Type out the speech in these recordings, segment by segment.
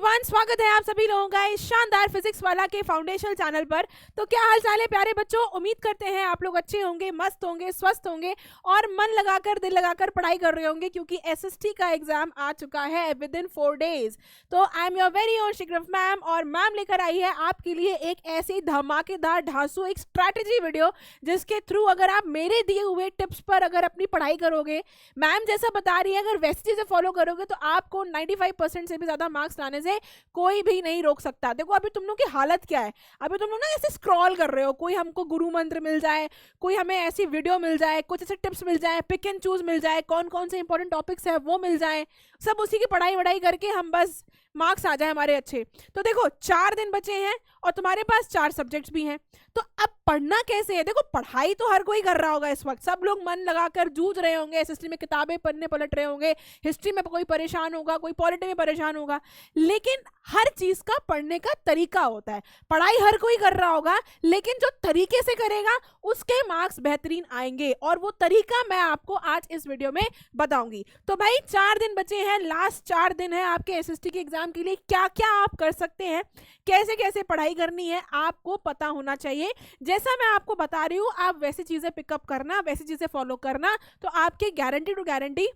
Everyone, स्वागत है आप सभी लोगों का इस शानदार फिजिक्स वाला के फाउंडेशनल चैनल पर। तो क्या हाल चाल है प्यारे बच्चों, उम्मीद करते हैं आप लोग अच्छे होंगे, मस्त होंगे, स्वस्थ होंगे और मन लगाकर दिल लगाकर पढ़ाई कर रहे होंगे, क्योंकि एसएसटी का एग्जाम आ चुका है विद इन 4 डेज। तो I am your very own Shigraf ma'am, और मैम लेकर आई है आपके लिए एक ऐसी धमाकेदार ढांसू एक स्ट्रैटेजी वीडियो, जिसके थ्रू अगर आप मेरे दिए हुए टिप्स पर अगर अपनी पढ़ाई करोगे, मैम जैसा बता रही है, अगर वैसी चीजें फॉलो करोगे तो आपको 95% से भी ज्यादा मार्क्स लाने से कोई भी नहीं रोक सकता। देखो अभी तुम लोग की हालत क्या है, अभी तुम लोग ना ऐसे स्क्रॉल कर रहे हो, कोई हमको गुरु मंत्र मिल जाए, कोई हमें ऐसी वीडियो मिल जाए, कुछ ऐसे टिप्स मिल जाए, पिक एंड चूज मिल जाए, कौन कौन से इंपॉर्टेंट टॉपिक्स है वो मिल जाए, सब उसी की पढ़ाई वढ़ाई करके हम बस मार्क्स आ जाए हमारे अच्छे। तो देखो 4 दिन बचे हैं और तुम्हारे पास 4 सब्जेक्ट्स भी हैं, तो अब पढ़ना कैसे है? देखो पढ़ाई तो हर कोई कर रहा होगा इस वक्त, सब लोग मन लगाकर जूझ रहे होंगे, एसएसटी में किताबें पढ़ने पलट रहे होंगे, हिस्ट्री में कोई परेशान होगा, कोई पॉलिटी में परेशान होगा, लेकिन हर चीज का पढ़ने का तरीका होता है। पढ़ाई हर कोई कर रहा होगा, लेकिन जो तरीके से करेगा उसके मार्क्स बेहतरीन आएंगे, और वो तरीका मैं आपको आज इस वीडियो में बताऊंगी। तो भाई 4 दिन बचे हैं, लास्ट 4 दिन है आपके एसएसटी के एग्जाम के लिए। क्या क्या आप कर सकते हैं, कैसे कैसे पढ़ाई करनी है, आपको पता होना चाहिए। जैसा मैं आपको बता रही हूं आप वैसी चीजें पिकअप करना, वैसी चीजें फॉलो करना, तो आपके गारंटी टू गारंटी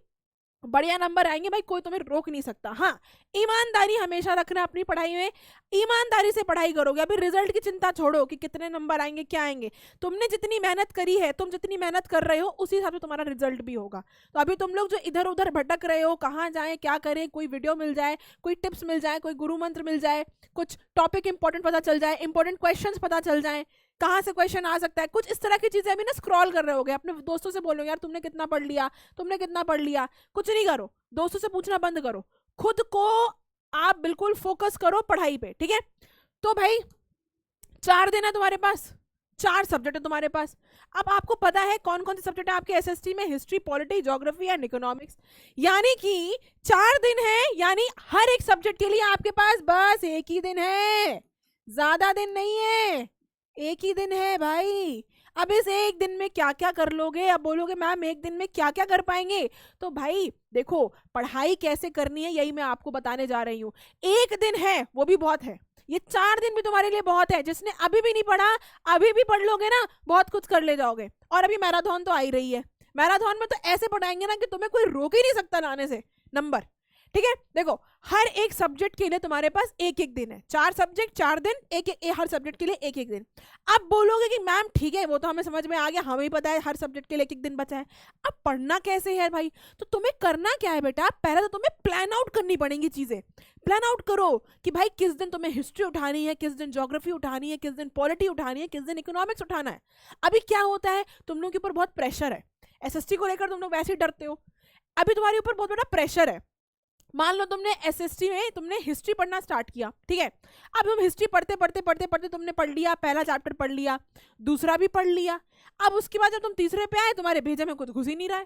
बढ़िया नंबर आएंगे। भाई कोई तुम्हें रोक नहीं सकता। हाँ, ईमानदारी हमेशा रखना अपनी पढ़ाई में, ईमानदारी से पढ़ाई करोगे। अभी रिजल्ट की चिंता छोड़ो कि कितने नंबर आएंगे क्या आएंगे, तुमने जितनी मेहनत करी है, तुम जितनी मेहनत कर रहे हो उसी हिसाब से तुम्हारा रिजल्ट भी होगा। तो अभी तुम लोग जो इधर उधर भटक रहे हो, कहाँ जाए क्या करें, कोई वीडियो मिल जाए, कोई टिप्स मिल जाए, कोई गुरु मंत्र मिल जाए, कुछ टॉपिक इंपॉर्टेंट पता चल जाए, इंपॉर्टेंट क्वेश्चंस पता चल जाए, कहाँ से क्वेश्चन आ सकता है, कुछ इस तरह की चीजें अभी ना स्क्रॉल कर रहे होगे, अपने दोस्तों से बोलोगे यार तुमने कितना पढ़ लिया, तुमने कितना पढ़ लिया। कुछ नहीं करो, दोस्तों से पूछना बंद करो, खुद को आप बिल्कुल फोकस करो पढ़ाई पे, ठीक है? तो भाई 4 दिन है तुम्हारे पास, 4 सब्जेक्ट है तुम्हारे पास। अब आपको पता है कौन कौन से सब्जेक्ट है आपके एसएसटी में, history, polity, geography and economics. यानी कि 4 दिन है, यानी हर एक सब्जेक्ट के लिए आपके पास बस एक ही दिन है, ज्यादा दिन नहीं है, एक ही दिन है भाई। अब इस एक दिन में क्या क्या कर लोगे? अब बोलोगे मैम एक दिन में क्या क्या कर पाएंगे? तो भाई देखो पढ़ाई कैसे करनी है यही मैं आपको बताने जा रही हूँ। एक दिन है वो भी बहुत है, ये 4 दिन भी तुम्हारे लिए बहुत है। जिसने अभी भी नहीं पढ़ा, अभी भी पढ़ लोगे ना, बहुत कुछ कर ले जाओगे। और अभी मैराथन तो आ ही रही है, मैराथन में तो ऐसे पढ़ाएंगे ना कि तुम्हें कोई रोक ही नहीं सकता लाने से नंबर, ठीक है? देखो हर एक सब्जेक्ट के लिए तुम्हारे पास एक एक दिन है, 4 सब्जेक्ट 4 दिन, एक एक हर सब्जेक्ट के लिए एक एक दिन। अब बोलोगे कि मैम ठीक है वो तो हमें समझ में आ गया, हमें पता है हर सब्जेक्ट के लिए एक एक दिन बचा है, अब पढ़ना कैसे है भाई? तो तुम्हें करना क्या है बेटा, पहले तो तुम्हें प्लान आउट करनी पड़ेंगी चीजें। प्लान आउट करो कि भाई किस दिन तुम्हें हिस्ट्री उठानी है, किस दिन ज्योग्राफी उठानी है, किस दिन पॉलिटी उठानी है, किस दिन इकोनॉमिक्स उठाना है। अभी क्या होता है, तुम लोगों के ऊपर बहुत प्रेशर है, एसएसटी को लेकर तुम लोग वैसे ही डरते हो, अभी तुम्हारे ऊपर बहुत बड़ा प्रेशर है। मान लो तुमने एसएसटी में तुमने हिस्ट्री पढ़ना स्टार्ट किया, ठीक है? अब तुम हिस्ट्री पढ़ते पढ़ते पढ़ते पढ़ते तुमने पढ़ लिया, पहला चैप्टर पढ़ लिया, दूसरा भी पढ़ लिया। अब उसके बाद जब तुम तीसरे पे आए, तुम्हारे भेजे में कुछ घुस ही नहीं रहा है।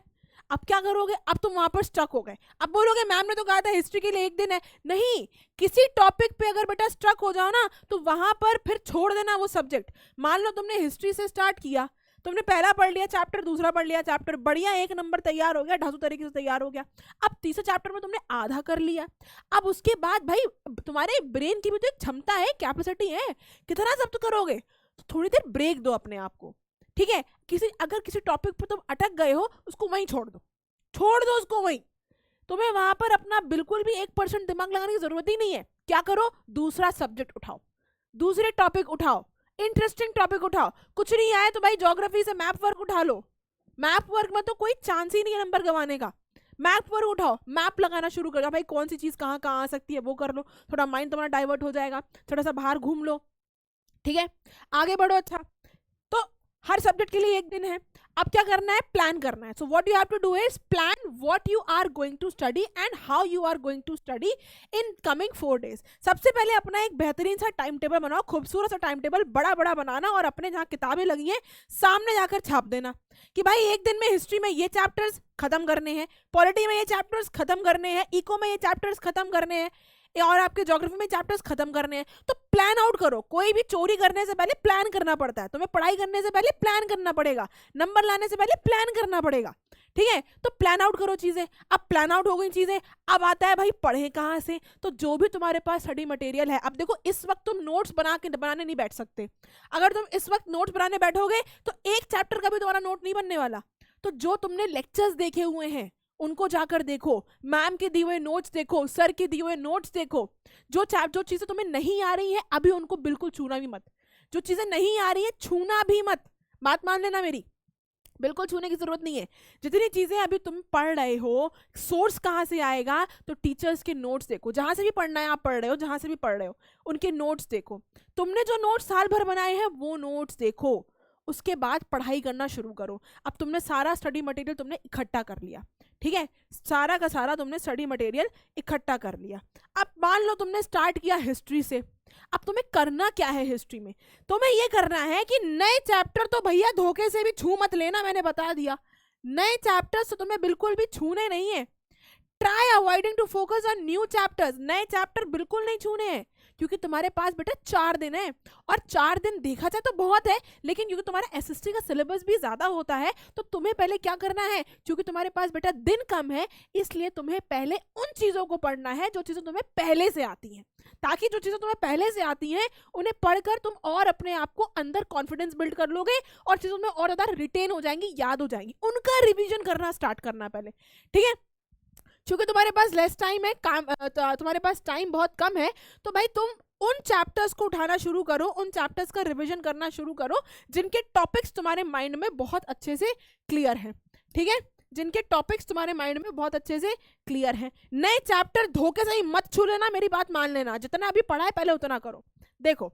अब क्या करोगे? अब तुम वहां पर स्टक हो गए। अब बोलोगे मैम ने तो कहा था हिस्ट्री के लिए एक दिन है। नहीं, किसी टॉपिक पे अगर बेटा स्ट्रक हो जाओ ना, तो वहां पर फिर छोड़ देना वो सब्जेक्ट। मान लो तुमने हिस्ट्री से स्टार्ट किया, तुमने पहला पढ़ लिया चैप्टर, दूसरा पढ़ लिया चैप्टर, बढ़िया एक नंबर तैयार हो गया, ढांसू तरीके से तैयार हो गया। अब तीसरे चैप्टर में तुमने आधा कर लिया। अब उसके बाद भाई तुम्हारे ब्रेन की भी तो एक क्षमता है, कैपेसिटी है, कितना जब्त करोगे? तो थोड़ी देर ब्रेक दो अपने आप को, ठीक है? अगर किसी टॉपिक पर तुम अटक गए हो, उसको वहीं छोड़ दो, छोड़ दो उसको वहीं। तुम्हें वहां पर अपना बिल्कुल भी 1% दिमाग लगाने की जरूरत ही नहीं है। क्या करो, दूसरा सब्जेक्ट उठाओ, दूसरे टॉपिक उठाओ, इंटरेस्टिंग टॉपिक उठाओ। कुछ नहीं आए तो भाई ज्योग्राफी से मैप वर्क उठा लो, मैप वर्क में तो कोई चांस ही नहीं है नंबर गंवाने का। मैप वर्क उठाओ, मैप लगाना शुरू कर दो, भाई कौन सी चीज कहाँ कहाँ आ सकती है वो कर लो, थोड़ा माइंड तुम्हारा डाइवर्ट हो जाएगा, थोड़ा सा बाहर घूम लो, ठीक है? आगे बढ़ो। अच्छा, तो हर सब्जेक्ट के लिए एक दिन है। अब क्या करना है? प्लान करना है। So what you have to do is plan what you are going to study and how you are going to study in coming 4 days. सबसे पहले अपना एक बेहतरीन सा टाइम टेबल बनाओ, खूबसूरत सा टाइम टेबल, बड़ा बड़ा बनाना, और अपने जहाँ किताबें लगी हैं सामने जाकर छाप देना कि भाई एक दिन में हिस्ट्री में ये चैप्टर्स खत्म करने हैं, पॉलिटी में ये चैप्टर्स खत्म करने हैं, इको में ये चैप्टर्स खत्म करने हैं, और आपके ज्योग्राफी में चैप्टर्स खत्म करने हैं, तो प्लान आउट करो। कोई भी चोरी करने से पहले प्लान करना पड़ता है, तुम्हें पढ़ाई करने से पहले प्लान करना पड़ेगा, नंबर लाने से पहले प्लान करना पड़ेगा, ठीक है। तो प्लान आउट करो चीजें। अब प्लान आउट हो गई चीजें, अब आता है भाई पढ़े कहाँ से। तो जो भी तुम्हारे पास स्टडी मटेरियल है, अब देखो इस वक्त तुम नोट्स बनाने नहीं बैठ सकते। अगर तुम इस वक्त नोट्स बनाने बैठोगे तो एक चैप्टर का भी तुम्हारा नोट नहीं बनने वाला। तो जो तुमने लेक्चर्स देखे हुए हैं उनको जाकर देखो, मैम के दिए हुए नोट्स देखो, सर के दिए हुए नोट्स देखो। जो चीजें तुम्हें नहीं आ रही है अभी उनको बिल्कुल छूना भी मत। जो चीजें नहीं आ रही है छूना भी मत, बात मान लेना मेरी, बिल्कुल छूने की जरूरत नहीं है। जितनी चीजें अभी तुम पढ़ रहे हो, सोर्स कहाँ से आएगा, तो टीचर्स के नोट्स देखो। जहां से भी पढ़ना है आप पढ़ रहे हो, जहां से भी पढ़ रहे हो उनके नोट्स देखो। तुमने जो नोट्स साल भर बनाए हैं वो नोट्स देखो, उसके बाद पढ़ाई करना शुरू करो। अब तुमने सारा स्टडी मटेरियल तुमने इकट्ठा कर लिया, ठीक है, सारा का सारा तुमने स्टडी मटेरियल इकट्ठा कर लिया। अब मान लो तुमने स्टार्ट किया हिस्ट्री से। अब तुम्हें करना क्या है हिस्ट्री में, तुम्हें ये करना है कि नए चैप्टर तो भैया धोखे से भी छू मत लेना, मैंने बता दिया। नए चैप्टर्स तो तुम्हें बिल्कुल भी छूने नहीं है। Try avoiding to focus on new chapters. नए चैप्टर बिल्कुल नहीं छूने हैं, क्योंकि तुम्हारे पास बेटा 4 दिन है, और 4 दिन देखा जाए तो बहुत है, लेकिन क्योंकि तुम्हारा एसएसटी का सिलेबस भी ज्यादा होता है तो तुम्हें पहले क्या करना है, क्योंकि तुम्हारे पास बेटा दिन कम है, इसलिए तुम्हें पहले उन चीजों को पढ़ना है जो चीजें तुम्हें पहले से आती हैं, ताकि जो चीजें तुम्हें पहले से आती हैं उन्हें पढ़कर तुम और अपने आप को अंदर कॉन्फिडेंस बिल्ड कर लोगे और चीजों में और ज्यादा रिटेन हो जाएंगी, याद हो जाएंगी। उनका रिविजन करना स्टार्ट करना पहले, ठीक है। क्योंकि तुम्हारे पास लेस टाइम है, तुम्हारे पास टाइम बहुत कम है, तो भाई तुम उन चैप्टर्स को उठाना शुरू करो, उन चैप्टर्स का रिवीजन करना शुरू करो जिनके टॉपिक्स तुम्हारे माइंड में बहुत अच्छे से क्लियर है, ठीक है, जिनके टॉपिक्स तुम्हारे माइंड में बहुत अच्छे से क्लियर है। नए चैप्टर धोखे से ही मत छू लेना, मेरी बात मान लेना, जितना अभी पढ़ा है पहले उतना करो। देखो,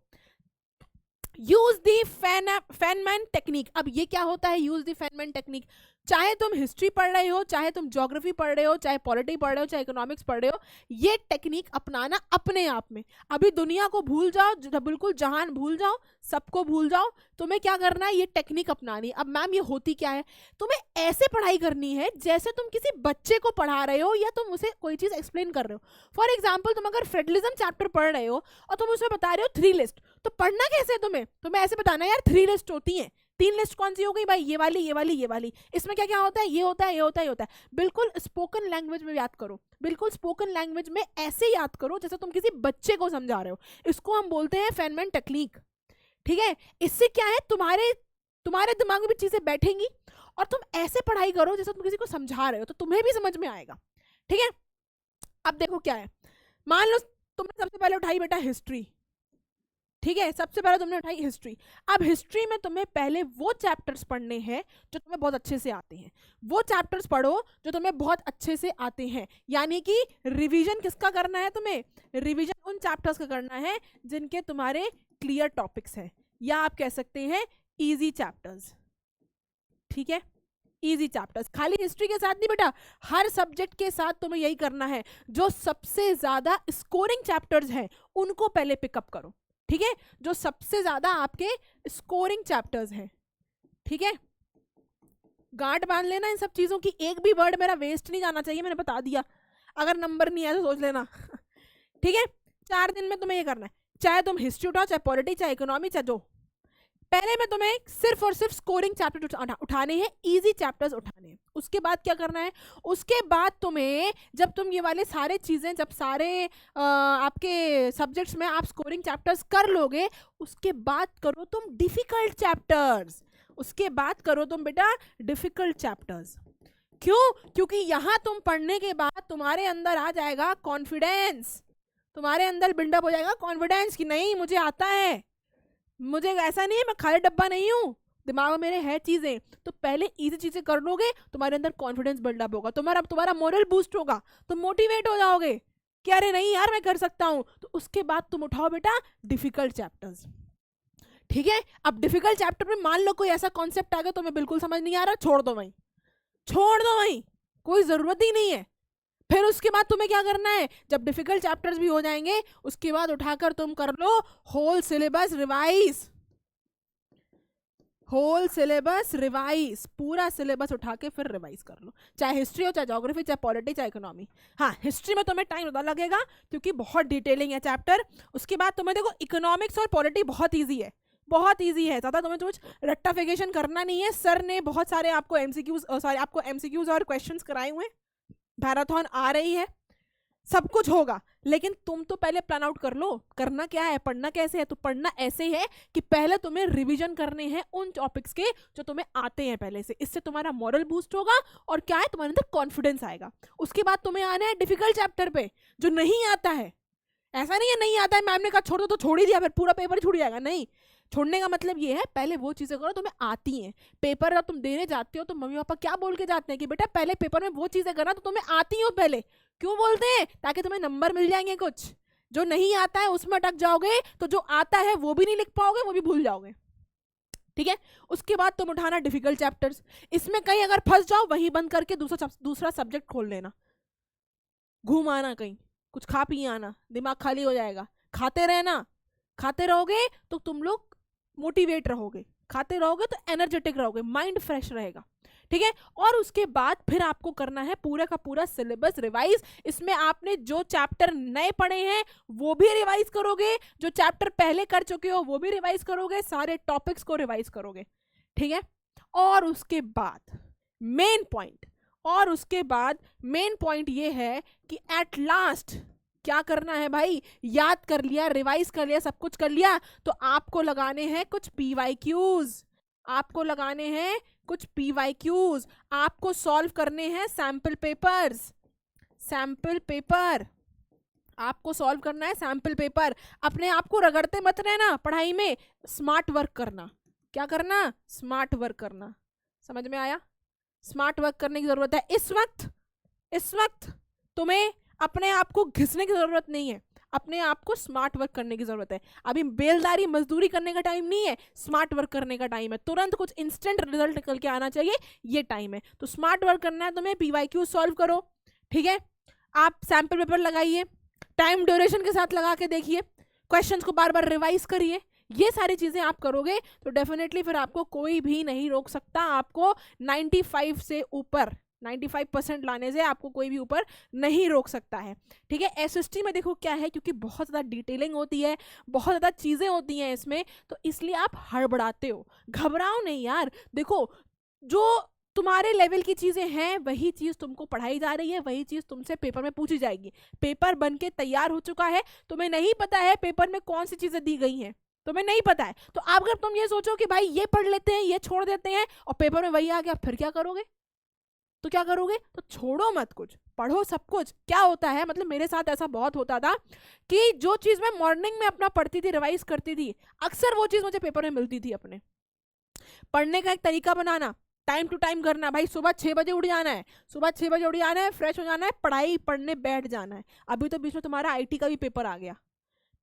यूज दी फेनमैन टेक्निक। अब ये क्या होता है यूज दी फेनमैन टेक्निक? चाहे तुम हिस्ट्री पढ़ रहे हो, चाहे तुम ज्योग्राफी पढ़ रहे हो, चाहे पॉलिटी पढ़ रहे हो, चाहे इकोनॉमिक्स पढ़ रहे हो, ये टेक्निक अपनाना अपने आप में। अभी दुनिया को भूल जाओ, बिल्कुल जहान भूल जाओ, सबको भूल जाओ, तुम्हें क्या करना है, ये टेक्निक अपनानी। अब मैम ये होती क्या है, तुम्हें ऐसे पढ़ाई करनी है जैसे तुम किसी बच्चे को पढ़ा रहे हो या तुम उसे कोई चीज एक्सप्लेन कर रहे हो। फॉर एग्जाम्पल, तुम अगर फेडरलिज्म चैप्टर पढ़ रहे हो और तुम उसमें बता रहे हो 3 लिस्ट, तो पढ़ना कैसे है तुम्हें ऐसे बताना यार 3 लिस्ट होती है। 3 लिस्ट कौन सी हो गई भाई, ये वाली, ये वाली, ये वाली, इसमें क्या क्या होता है, ये होता है, ये होता है, ये होता है। बिल्कुल स्पोकन लैंग्वेज में याद करो, बिल्कुल स्पोकन लैंग्वेज में ऐसे याद करो जैसे तुम किसी बच्चे को समझा रहे हो। इसको हम बोलते हैं फेनमैन टेक्निक, ठीक है। इससे क्या है, तुम्हारे दिमाग में भी चीजें बैठेंगी और तुम ऐसे पढ़ाई करो जैसे तुम किसी को समझा रहे हो, तो तुम्हें भी समझ में आएगा, ठीक है। अब देखो क्या है, मान लो तुमने सबसे पहले उठाई बेटा हिस्ट्री, ठीक है, सबसे पहले तुमने उठाई हिस्ट्री। अब हिस्ट्री में तुम्हें पहले वो चैप्टर्स पढ़ने हैं जो तुम्हें बहुत अच्छे से आते हैं, वो चैप्टर्स पढ़ो जो तुम्हें बहुत अच्छे से आते हैं। यानी कि रिवीजन किसका करना है, तुम्हें रिवीजन उन चैप्टर्स का करना है जिनके तुम्हारे क्लियर टॉपिक्स हैं, या आप कह सकते हैं इजी चैप्टर्स, ठीक है, इजी चैप्टर्स। खाली हिस्ट्री के साथ नहीं बेटा, हर सब्जेक्ट के साथ तुम्हें यही करना है। जो सबसे ज्यादा स्कोरिंग चैप्टर्स हैं उनको पहले पिकअप करो, ठीक है, जो सबसे ज्यादा आपके स्कोरिंग चैप्टर्स हैं, ठीक है। गांठ बांध लेना इन सब चीजों की, एक भी वर्ड मेरा वेस्ट नहीं जाना चाहिए, मैंने बता दिया। अगर नंबर नहीं आया तो सोच लेना ठीक है। 4 दिन में तुम्हें ये करना है, चाहे तुम हिस्ट्री उठाओ, चाहे पॉलिटी, चाहे इकोनॉमी, चाहे जो। पहले में तुम्हें सिर्फ और सिर्फ स्कोरिंग चैप्टर उठाने हैं, इजी चैप्टर्स उठाने हैं। उसके बाद क्या करना है, उसके बाद तुम्हें जब तुम ये वाले सारे चीजें, जब सारे आपके सब्जेक्ट्स में आप स्कोरिंग चैप्टर्स कर लोगे, उसके बाद करो तुम डिफिकल्ट चैप्टर्स, उसके बाद करो तुम बेटा डिफिकल्ट चैप्टर्स। क्यों? क्योंकि यहां तुम पढ़ने के बाद तुम्हारे अंदर आ जाएगा कॉन्फिडेंस, तुम्हारे अंदर बिल्डअप हो जाएगा कॉन्फिडेंस कि नहीं मुझे आता है, मुझे ऐसा नहीं है मैं खाली डब्बा नहीं हूँ, दिमाग में मेरे है चीजें। तो पहले इजी चीजें कर लोगे, तुम्हारे अंदर कॉन्फिडेंस बिल्डअप होगा, तुम्हारा मोरल बूस्ट होगा, तुम मोटिवेट हो जाओगे कि अरे नहीं यार मैं कर सकता हूँ। तो उसके बाद तुम उठाओ बेटा डिफिकल्ट चैप्टर्स, ठीक है। अब डिफिकल्ट चैप्टर में मान लो कोई ऐसा कॉन्सेप्ट आ गया तुम्हें बिल्कुल समझ नहीं आ रहा, छोड़ दो वहीं, छोड़ दो वहीं, कोई जरूरत ही नहीं है। फिर उसके बाद तुम्हें क्या करना है, जब डिफिकल्ट चैप्टर्स भी हो जाएंगे उसके बाद उठाकर तुम कर लो whole syllabus revise. Whole syllabus revise, पूरा सिलेबस उठा के फिर रिवाइज कर लो, चाहे हिस्ट्री हो, चाहे ज्योग्राफी, चाहे पॉलिटी, चाहे इकोनॉमी। हाँ, हिस्ट्री में तुम्हें टाइम ज़्यादा लगेगा क्योंकि बहुत डिटेलिंग है चैप्टर। उसके बाद तुम्हें देखो इकोनॉमिक्स और पॉलिटी बहुत ईजी है, बहुत ईजी है, ज़्यादा तुम्हें कुछ रट्टाफिकेशन करना नहीं है। सर ने बहुत सारे आपको एमसीक्यूज और क्वेश्चंस कराए हुए, मैराथन आ रही है, सब कुछ होगा। लेकिन तुम तो पहले प्लान आउट कर लो, करना क्या है, पढ़ना कैसे है। तो पढ़ना ऐसे है कि पहले तुम्हें रिवीजन करने हैं उन टॉपिक्स के जो तुम्हें आते हैं पहले से। इससे तुम्हारा मॉरल बूस्ट होगा और क्या है, तुम्हारे अंदर कॉन्फिडेंस आएगा। उसके बाद तुम्हें आना है डिफिकल्ट चैप्टर पे जो नहीं आता है। ऐसा नहीं है नहीं आता है, मैम ने कहा छोड़ दो तो छोड़ ही दिया, फिर पूरा पेपर छूट जाएगा। नहीं, छोड़ने का मतलब ये है पहले वो चीज़ें करो तुम्हें आती हैं। पेपर जब तुम देने जाते हो तो मम्मी पापा क्या बोल के जाते हैं कि बेटा पहले पेपर में वो चीज़ें करना तो तुम्हें आती हो पहले। क्यों बोलते हैं? ताकि तुम्हें नंबर मिल जाएंगे। कुछ जो नहीं आता है उसमें अटक जाओगे तो जो आता है वो भी नहीं लिख पाओगे, वो भी भूल जाओगे। ठीक है, उसके बाद तुम उठाना डिफिकल्ट चैप्टर्स। इसमें कहीं अगर फंस जाओ वहीं बंद करके दूसरा सब्जेक्ट खोल लेना, घूम आना कहीं, कुछ खा पी आना, दिमाग खाली हो जाएगा। खाते रहना, खाते रहोगे तो तुम लोग मोटिवेट रहोगे, खाते रहोगे तो एनर्जेटिक रहोगे, माइंड फ्रेश रहेगा। ठीक है, और उसके बाद फिर आपको करना है पूरा का पूरा सिलेबस रिवाइज। इसमें आपने जो चैप्टर नए पढ़े हैं वो भी रिवाइज करोगे, जो चैप्टर पहले कर चुके हो वो भी रिवाइज करोगे, सारे टॉपिक्स को रिवाइज करोगे। ठीक है, और उसके बाद मेन पॉइंट ये है कि एट लास्ट क्या करना है भाई, याद कर लिया, रिवाइज कर लिया, सब कुछ कर लिया, तो आपको लगाने हैं कुछ पीवाईक्यूज, आपको लगाने हैं कुछ पीवाईक्यूज, आपको सॉल्व करने हैं सैंपल पेपर आपको सॉल्व करना है सैंपल पेपर। अपने आप को रगड़ते मत रहना पढ़ाई में, स्मार्ट वर्क करना। क्या करना? स्मार्ट वर्क करना। समझ में आया? स्मार्ट वर्क करने की जरूरत है इस वक्त तुम्हें अपने आप को घिसने की जरूरत नहीं है, अपने आप को स्मार्ट वर्क करने की जरूरत है। अभी बेलदारी मजदूरी करने का टाइम नहीं है, स्मार्ट वर्क करने का टाइम है। तुरंत कुछ इंस्टेंट रिजल्ट निकल के आना चाहिए, ये टाइम है। तो स्मार्ट वर्क करना है तुम्हें, पीवाईक्यू सॉल्व करो। ठीक है, आप सैंपल पेपर लगाइए, टाइम ड्यूरेशन के साथ लगा के देखिए, क्वेश्चंस को बार बार रिवाइज करिए। ये सारी चीजें आप करोगे तो डेफिनेटली फिर आपको कोई भी नहीं रोक सकता। आपको 95 से ऊपर 95% लाने से आपको कोई भी ऊपर नहीं रोक सकता है। ठीक है, एसएसटी में देखो क्या है, क्योंकि बहुत ज़्यादा डिटेलिंग होती है, बहुत ज़्यादा चीज़ें होती हैं इसमें, तो इसलिए आप हड़बड़ाते हो। घबराओ नहीं यार, देखो जो तुम्हारे लेवल की चीज़ें हैं वही चीज़ तुमको पढ़ाई जा रही है, वही चीज़ तुमसे पेपर में पूछी जाएगी। पेपर बन के तैयार हो चुका है, तुम्हें नहीं पता है पेपर में कौन सी चीज़ें दी गई हैं, तुम्हें नहीं पता है। तो आप अगर तुम ये सोचो कि भाई ये पढ़ लेते हैं, ये छोड़ देते हैं, और पेपर में वही आ गया, फिर क्या करोगे? तो क्या करोगे? तो छोड़ो मत, कुछ पढ़ो सब कुछ। क्या होता है, मतलब मेरे साथ ऐसा बहुत होता था कि जो चीज़ मैं मॉर्निंग में अपना पढ़ती थी, रिवाइज करती थी, अक्सर वो चीज़ मुझे पेपर में मिलती थी। अपने पढ़ने का एक तरीका बनाना, टाइम टू टाइम करना। भाई सुबह 6 बजे उठ जाना है, सुबह 6 बजे उठ जाना है, फ्रेश हो जाना है, पढ़ाई पढ़ने बैठ जाना है। अभी तो बीच में तुम्हारा आईटी का भी पेपर आ गया,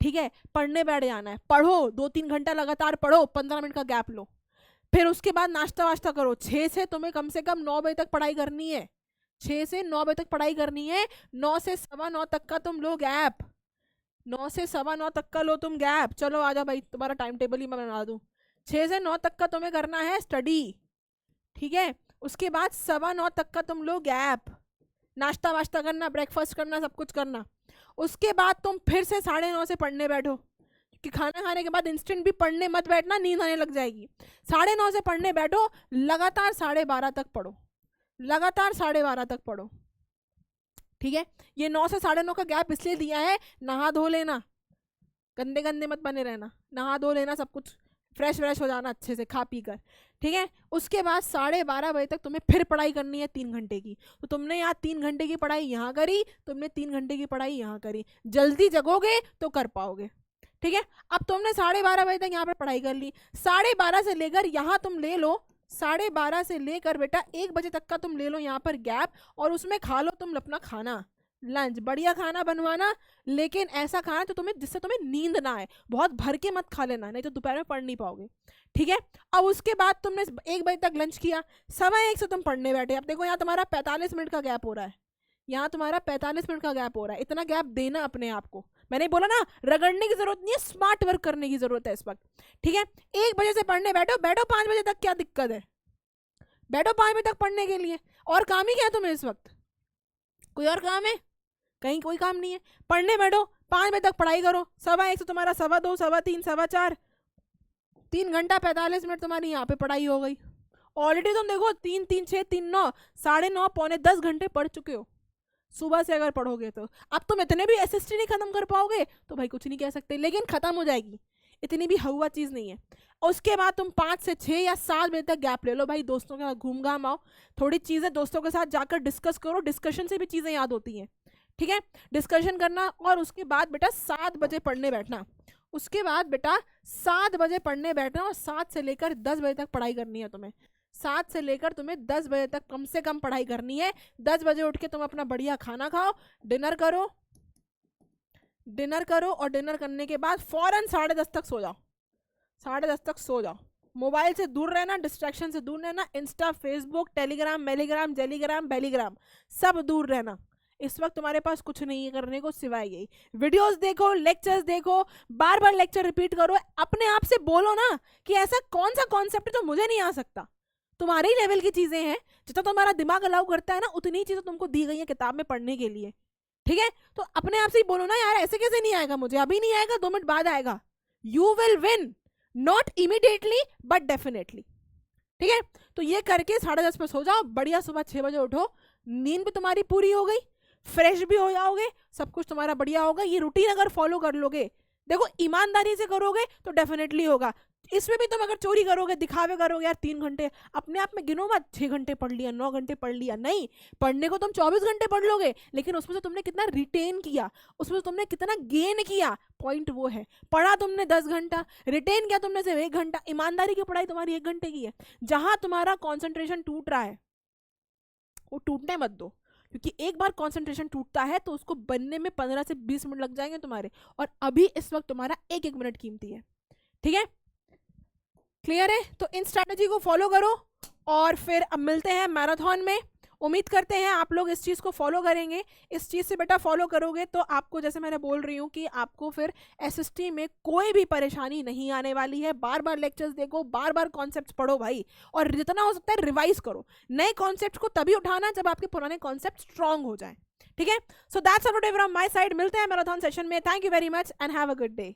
ठीक है, पढ़ने बैठ जाना है, पढ़ो 2-3 घंटा लगातार पढ़ो, 15 मिनट का गैप लो, फिर उसके बाद नाश्ता वाश्ता करो। 6 से तुम्हें कम से कम 9 बजे तक पढ़ाई करनी है, 6 से 9 बजे तक पढ़ाई करनी है। 9 से 9:15 तक का तुम लो गैप, 9 से 9:15 तक का लो तुम गैप। चलो आ जाओ भाई, तुम्हारा टाइम टेबल ही मैं बना दूं। 6 से 9 तक का तुम्हें करना है स्टडी, ठीक है। उसके बाद 9:15 तक का तुम लो गैप, नाश्ता वाश्ता करना, ब्रेकफास्ट करना, सब कुछ करना। उसके बाद तुम फिर से 9:30 से पढ़ने बैठो, कि खाना खाने के बाद इंस्टेंट भी पढ़ने मत बैठना, नींद आने लग जाएगी। 9:30 से पढ़ने बैठो, लगातार 12:30 तक पढ़ो, लगातार 12:30 तक पढ़ो, ठीक है। ये 9 से 9:30 का गैप इसलिए दिया है, नहा धो लेना, गंदे गंदे मत बने रहना, नहा धो लेना, सब कुछ फ्रेश व्रेश हो जाना अच्छे से खा पी कर, ठीक है। उसके बाद 12:30 बजे तक तुम्हें फिर पढ़ाई करनी है 3 घंटे की। तो तुमने यहाँ 3 घंटे की पढ़ाई यहाँ करी, तुमने 3 घंटे की पढ़ाई यहाँ करी। जल्दी जगोगे तो कर पाओगे, ठीक है। अब तुमने 12:30 बजे तक यहाँ पर पढ़ाई कर ली, 12:30 से लेकर यहाँ तुम ले लो, 12:30 से लेकर बेटा 1 बजे तक का तुम ले लो यहाँ पर गैप, और उसमें खा लो तुम अपना खाना, लंच। बढ़िया खाना बनवाना, लेकिन ऐसा खाना तो तुम्हें जिससे तुम्हें नींद ना आए, बहुत भर के मत खा लेना, नहीं तो दोपहर में पढ़ नहीं पाओगे, ठीक है। अब उसके बाद तुमने 1 बजे तक लंच किया, 1:15 से तुम पढ़ने बैठे। अब देखो यहाँ तुम्हारा 45 मिनट का गैप हो रहा है, यहाँ तुम्हारा 45 मिनट का गैप हो रहा है। इतना गैप देना अपने आप को, मैंने बोला ना, रगड़ने की जरूरत नहीं है, स्मार्ट वर्क करने की जरूरत है इस वक्त। ठीक है, 1 बजे से पढ़ने बैठो, बैठो 5 बजे तक, क्या दिक्कत है? बैठो 5 बजे तक पढ़ने के लिए। और काम ही क्या है तुम्हें इस वक्त? कोई और काम है? कहीं कोई काम नहीं है। पढ़ने बैठो, 5 बजे तक पढ़ाई करो, 1:15 से तुम्हारा 2:15, 3:15, 4:15, 3 घंटा 45 मिनट तुम्हारी यहाँ पे पढ़ाई हो गई। ऑलरेडी तुम देखो 3 3 6 3 9 9:30 पौने 10 घंटे पढ़ चुके हो सुबह से अगर पढ़ोगे तो। अब तुम इतने भी एसएसटी नहीं खत्म कर पाओगे तो भाई कुछ नहीं कह सकते, लेकिन खत्म हो जाएगी, इतनी भी हवा चीज नहीं है। उसके बाद तुम 5 से 6 या 7 बजे तक गैप ले लो भाई, दोस्तों के साथ घूम घाम आओ, थोड़ी चीजें दोस्तों के साथ जाकर डिस्कस करो, डिस्कशन से भी चीजें याद होती हैं। ठीक है, डिस्कशन करना। और उसके बाद बेटा 7 बजे पढ़ने बैठना। उसके बाद बेटा 7 बजे पढ़ने बैठना और 7 से लेकर 10 बजे तक पढ़ाई करनी है तुम्हें। 7 से लेकर तुम्हें 10 बजे तक कम से कम पढ़ाई करनी है। 10 बजे उठ के तुम अपना बढ़िया खाना खाओ, डिनर करो, डिनर करो और डिनर करने के बाद फौरन 10:30 तक सो जाओ, 10:30 तक सो जाओ। मोबाइल से दूर रहना, डिस्ट्रैक्शन से दूर रहना, इंस्टा, फेसबुक, टेलीग्राम, मेलीग्राम, जेलीग्राम, बेलीग्राम, सब दूर रहना। इस वक्त तुम्हारे पास कुछ नहीं है करने को सिवाय यही, वीडियोस देखो, लेक्चर्स देखो, बार बार लेक्चर रिपीट करो, अपने आप से बोलो ना कि ऐसा कौन सा कॉन्सेप्ट है जो मुझे नहीं आ सकता। तुम्हारे ही लेवल की चीजें हैं, जितना तुम्हारा दिमाग अलाउ करता है ना, उतनी ही चीजें तुमको दी गई है किताब में पढ़ने के लिए। ठीक है, तो अपने आप से ही बोलो ना, यार ऐसे कैसे नहीं आएगा मुझे, अभी नहीं आएगा, 2 मिनट बाद आएगा। You will win, not immediately but definitely. ठीक है, तो ये करके 10:30 पे सो जाओ, बढ़िया सुबह 6 बजे उठो, नींद भी तुम्हारी पूरी हो गई, फ्रेश भी हो जाओगे, सब कुछ तुम्हारा बढ़िया होगा। ये रूटीन अगर फॉलो कर लोगे, देखो ईमानदारी से करोगे तो डेफिनेटली होगा। इसमें भी तुम अगर चोरी करोगे, दिखावे करोगे, यार 3 घंटे, अपने आप में गिनो मत 6 घंटे पढ़ लिया, 9 घंटे पढ़ लिया, नहीं, पढ़ने को तुम 24 घंटे पढ़ लोगे, लेकिन उसमें से तुमने कितना रिटेन किया, उसमें से तुमने कितना गेन किया, पॉइंट वो है। पढ़ा तुमने 10 घंटा, रिटेन किया तुमने सिर्फ 1 घंटा, ईमानदारी की पढ़ाई तुम्हारी 1 घंटे की है। जहां तुम्हारा कॉन्सेंट्रेशन टूट रहा है वो टूटने मत दो, क्योंकि एक बार कंसंट्रेशन टूटता है तो उसको बनने में 15 से 20 मिनट लग जाएंगे तुम्हारे, और अभी इस वक्त तुम्हारा 1 मिनट कीमती है। ठीक है, क्लियर है? तो इन स्ट्रैटेजी को फॉलो करो और फिर अब मिलते हैं मैराथन में। उम्मीद करते हैं आप लोग इस चीज़ को फॉलो करेंगे। इस चीज़ से बेटा फॉलो करोगे तो आपको, जैसे मैंने बोल रही हूँ कि आपको फिर एसएसटी में कोई भी परेशानी नहीं आने वाली है। बार बार लेक्चर्स देखो, बार बार कॉन्सेप्ट्स पढ़ो भाई, और जितना हो सकता है रिवाइज करो। नए कॉन्सेप्ट को तभी उठाना जब आपके पुराने कॉन्सेप्ट स्ट्रांग हो जाए। ठीक है, so that's all today from my side. मिलते हैं मैराथन सेशन में। Thank you very much and have a good day.